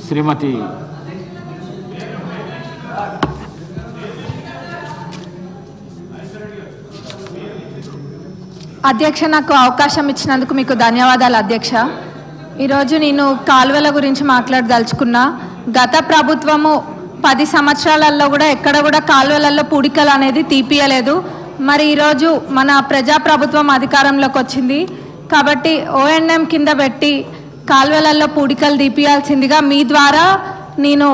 శ్రీమతి అధ్యక్ష, నాకు అవకాశం ఇచ్చినందుకు మీకు ధన్యవాదాలు అధ్యక్ష. ఈరోజు నేను కాలువల గురించి మాట్లాడదలుచుకున్నా. గత ప్రభుత్వము 10 సంవత్సరాలలో కూడా ఎక్కడ కూడా కాలువలలో పూడికలు అనేది తీపియలేదు. మరి ఈరోజు మన ప్రజాప్రభుత్వం అధికారంలోకి వచ్చింది కాబట్టి ONM కింద పెట్టి కాలువలలో పూడికలు తీపియాల్సిందిగా మీ ద్వారా నేను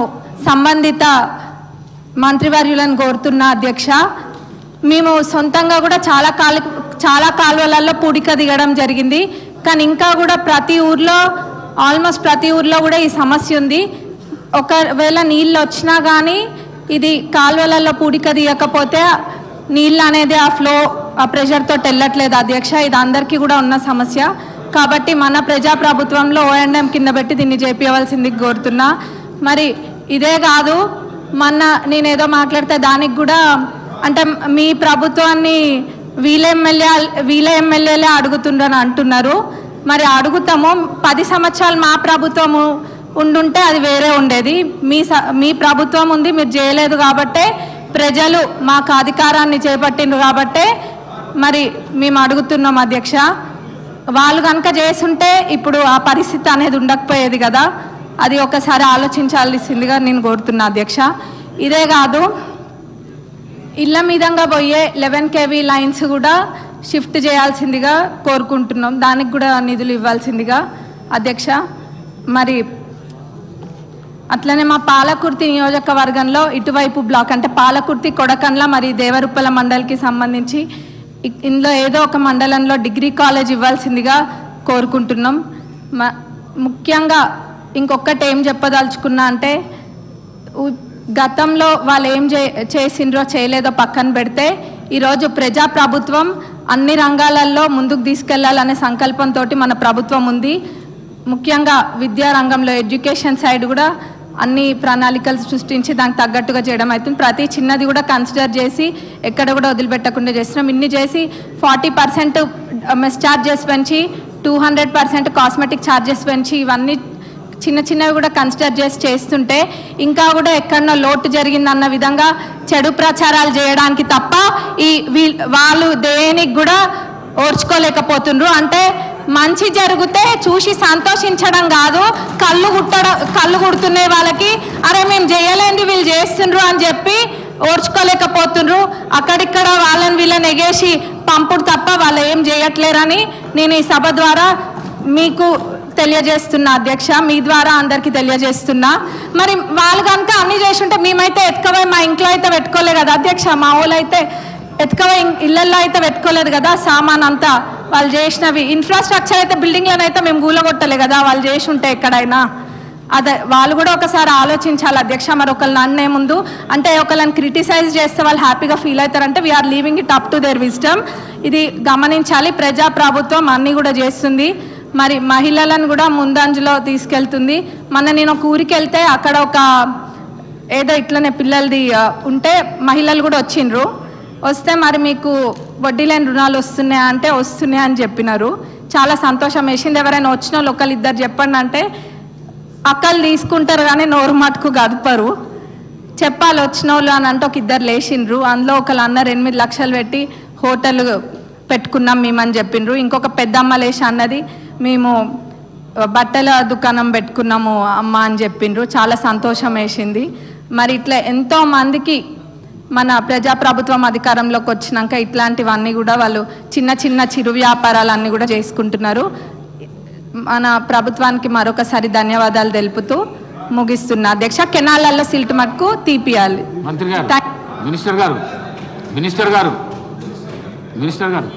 సంబంధిత మంత్రివర్యులను కోరుతున్నా అధ్యక్ష. మేము సొంతంగా కూడా చాలా కాలువలలో పూడిక దిగడం జరిగింది. కానీ ఇంకా కూడా ఆల్మోస్ట్ ప్రతి ఊర్లో కూడా ఈ సమస్య ఉంది. ఒకవేళ నీళ్ళు వచ్చినా కానీ ఇది కాలువలలో పూడిక దిగకపోతే నీళ్ళు అనేది ఆ ప్రెషర్తో వెళ్ళట్లేదు అధ్యక్ష. ఇది అందరికీ కూడా ఉన్న సమస్య కాబట్టి మన ప్రజాప్రభుత్వంలో ONM కింద పెట్టి దీన్ని చేపించవలసింది కోరుతున్నా. మరి ఇదే కాదు, నేనేదో మాట్లాడితే దానికి కూడా అంటే మీ ప్రభుత్వాన్ని వీళ్ళ ఎమ్మెల్యేలే అడుగుతుండ్రని అంటున్నారు. మరి అడుగుతాము. 10 సంవత్సరాలు మా ప్రభుత్వము ఉండుంటే అది వేరే ఉండేది. మీ ప్రభుత్వం ఉంది, మీరు చేయలేదు కాబట్టే ప్రజలు మాకు అధికారాన్ని చేపట్టిండ్రు కాబట్టే మరి మేము అడుగుతున్నాం అధ్యక్ష. వాళ్ళు కనుక చేస్తుంటే ఇప్పుడు ఆ పరిస్థితి అనేది ఉండకపోయేది కదా. అది ఒకసారి ఆలోచించాల్సిందిగా నేను కోరుతున్నా అధ్యక్ష. ఇదే కాదు, ఇళ్ళ మీదంగా పోయే 11 kV లైన్స్ కూడా షిఫ్ట్ చేయాల్సిందిగా కోరుకుంటున్నాం. దానికి కూడా నిధులు ఇవ్వాల్సిందిగా అధ్యక్ష. మరి అట్లనే మా పాలకుర్తి నియోజకవర్గంలో ఇటువైపు బ్లాక్ అంటే పాలకుర్తి, కొడకండ్ల మరి దేవరుప్పల మండలికి సంబంధించి ఇందులో ఏదో ఒక మండలంలో డిగ్రీ కాలేజ్ ఇవ్వాల్సిందిగా కోరుకుంటున్నాం. ముఖ్యంగా ఇంకొకటి ఏం చెప్పదలుచుకున్నా అంటే గతంలో వాళ్ళు ఏం చేసిండ్రో చేయలేదో పక్కన పెడితే ఈరోజు ప్రజాప్రభుత్వం అన్ని రంగాలలో ముందుకు తీసుకెళ్లాలనే సంకల్పంతో మన ప్రభుత్వం ఉంది. ముఖ్యంగా విద్యారంగంలో ఎడ్యుకేషన్ సైడ్ కూడా అన్ని ప్రణాళికలు సృష్టించి దానికి తగ్గట్టుగా చేయడం అవుతుంది. ప్రతి చిన్నది కూడా కన్సిడర్ చేసి ఎక్కడ కూడా వదిలిపెట్టకుండా చేస్తున్నాం. ఇన్ని చేసి 40% మెస్ ఛార్జెస్ పెంచి 200% కాస్మెటిక్ ఛార్జెస్ పెంచి ఇవన్నీ చిన్నవి కూడా కన్సిడర్ చేస్తుంటే ఇంకా కూడా ఎక్కడో లోటు జరిగిందన్న విధంగా చెడు ప్రచారాలు చేయడానికి తప్ప వాళ్ళు దేనికి కూడా ఓర్చుకోలేకపోతుండ్రు. అంటే మంచి జరిగితే చూసి సంతోషించడం కాదు, కళ్ళు కుడుతున్న వాళ్ళకి అరే మేము చేయలేంది వీళ్ళు చేస్తుండ్రు అని చెప్పి ఓర్చుకోలేకపోతుండ్రు. అక్కడిక్కడ వీళ్ళని ఎగేసి పంపుడు తప్ప వాళ్ళు ఏం చేయట్లేరని నేను ఈ సభ ద్వారా మీకు తెలియజేస్తున్నా అధ్యక్ష. మీ ద్వారా అందరికీ తెలియజేస్తున్నా. మరి వాళ్ళు కనుక అన్ని చేస్తుంటే మేమైతే ఎత్తుకపోయి మా ఇంట్లో అయితే పెట్టుకోలేదు కదా అధ్యక్ష. మా వాళ్ళు అయితే ఎత్తుకపోయి ఇళ్లల్లో అయితే పెట్టుకోలేదు కదా సామాన్ అంతా. వాళ్ళు చేసినవి ఇన్ఫ్రాస్ట్రక్చర్ అయితే బిల్డింగ్లను అయితే మేము గూలగొట్టలే కదా వాళ్ళు చేసి ఉంటే ఎక్కడైనా. అదే వాళ్ళు కూడా ఒకసారి ఆలోచించాలి అధ్యక్ష. మరి ఒకళ్ళని అన్నే ముందు అంటే ఒకళ్ళని క్రిటిసైజ్ చేస్తే వాళ్ళు హ్యాపీగా ఫీల్ అవుతారంటే we are leaving it up to their wisdom. ఇది గమనించాలి. ప్రజాప్రభుత్వం అన్నీ కూడా చేస్తుంది. మరి మహిళలను కూడా ముందంజలో తీసుకెళ్తుంది. నేను ఒక ఊరికి వెళ్తే అక్కడ ఏదో ఇట్లనే పిల్లలది ఉంటే మహిళలు కూడా వచ్చిండ్రు. వస్తే మరి మీకు వడ్డీ లేని రుణాలు వస్తున్నాయా అంటే వస్తున్నాయి అని చెప్పినారు. చాలా సంతోషం వేసింది. ఎవరైనా వచ్చిన వాళ్ళు ఒకళ్ళిద్దరు చెప్పండి అంటే అక్కలు తీసుకుంటారు కానీ నోరు మటుకు గదపరు. చెప్పాలి వచ్చిన వాళ్ళు అని అంటే ఒక ఇద్దరు లేచిండ్రు. అందులో ఒకళ్ళు అన్నారు 8 లక్షలు పెట్టి హోటల్ పెట్టుకున్నాం మేమని చెప్పిండ్రు. ఇంకొక పెద్దమ్మ లేచి అన్నది మేము బట్టల దుకాణం పెట్టుకున్నాము అమ్మ అని చెప్పిండ్రు. చాలా సంతోషం వేసింది. మరి ఇట్లా ఎంతో మందికి మన ప్రజాప్రభుత్వం అధికారంలోకి వచ్చినాక ఇట్లాంటివన్నీ కూడా వాళ్ళు చిన్న చిరు వ్యాపారాలన్నీ కూడా చేసుకుంటున్నారు. మన ప్రభుత్వానికి మరొకసారి ధన్యవాదాలు తెలుపుతూ ముగిస్తున్నా అధ్యక్ష. కెనాలలో సిల్ట్ మట్టుకు తీపియాలి. మినిస్టర్ గారు